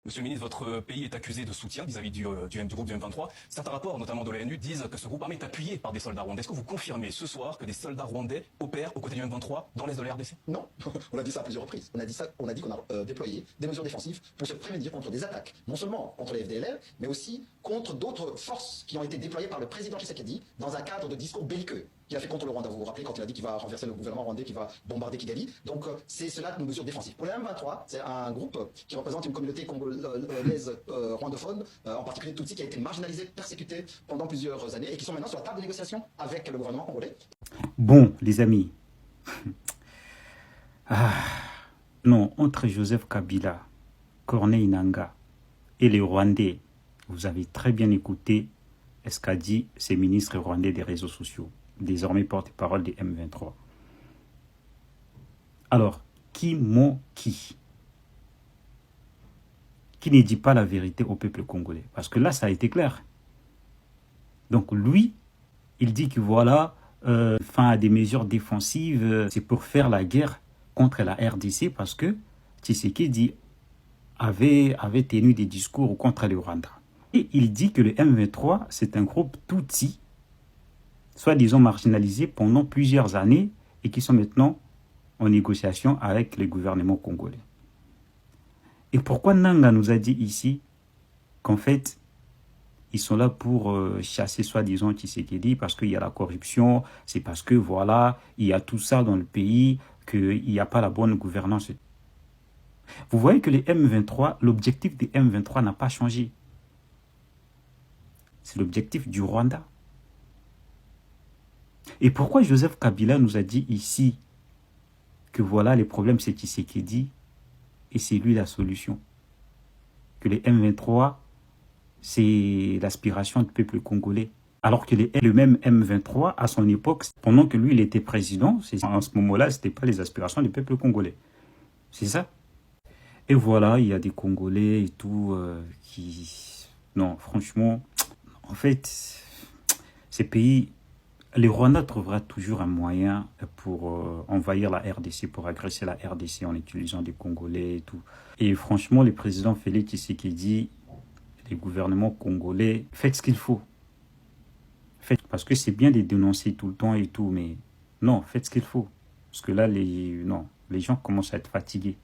Monsieur le ministre, votre pays est accusé de soutien vis-à-vis du groupe du M23. Certains rapports, notamment de l'ONU, disent que ce groupe armé est appuyé par des soldats rwandais. Est-ce que vous confirmez ce soir que des soldats rwandais opèrent aux côtés du M23 dans l'est de la RDC? Non, on a dit ça à plusieurs reprises. On a dit qu'on a déployé des mesures défensives pour se prémunir contre des attaques, non seulement contre les FDLR, mais aussi contre d'autres forces qui ont été déployées par le président Tshisekedi dans un cadre de discours belliqueux qu'il a fait contre le Rwanda. Vous vous rappelez quand il a dit qu'il va renverser le gouvernement rwandais, qu'il va bombarder Kigali. Donc c'est cela nos mesures défensives. Pour le M23, c'est un groupe qui représente une communauté congolaise rwandophone, en particulier Tutsi, qui a été marginalisée, persécutée pendant plusieurs années et qui sont maintenant sur la table de négociation avec le gouvernement congolais. Bon, les amis, non, entre Joseph Kabila, Corneille Nangaa et les Rwandais, vous avez très bien écouté ce qu'a dit ces ministres rwandais des réseaux sociaux, désormais porte-parole des M23. Alors, qui ment qui? Qui ne dit pas la vérité au peuple congolais? Parce que là, ça a été clair. Donc lui, il dit que voilà, fin à des mesures défensives, c'est pour faire la guerre contre la RDC parce que Tshisekedi avait tenu des discours contre le Rwanda. Et il dit que le M23, c'est un groupe Tutsi, soi-disant marginalisé pendant plusieurs années et qui sont maintenant en négociation avec le gouvernement congolais. Et pourquoi Nangaa nous a dit ici qu'en fait, ils sont là pour chasser soi-disant Tshisekedi parce qu'il y a la corruption, c'est parce que voilà, il y a tout ça dans le pays, qu'il n'y a pas la bonne gouvernance. Vous voyez que les M23, l'objectif des M23 n'a pas changé. C'est l'objectif du Rwanda. Et pourquoi Joseph Kabila nous a dit ici que voilà, les problèmes c'est Tshisekedi et c'est lui la solution? Que les M23, c'est l'aspiration du peuple congolais. Alors que le même M23, à son époque, pendant que lui il était président, en ce moment-là, ce n'était pas les aspirations du peuple congolais. C'est ça. Et voilà, il y a des Congolais et tout qui... Non, franchement, en fait, ces pays... Le Rwanda trouvera toujours un moyen pour envahir la RDC, pour agresser la RDC en utilisant des Congolais et tout. Et franchement, le président Félix Tshisekedi, les gouvernements congolais, faites ce qu'il faut. Parce que c'est bien de dénoncer tout le temps et tout, mais non, faites ce qu'il faut. Parce que là, les gens commencent à être fatigués.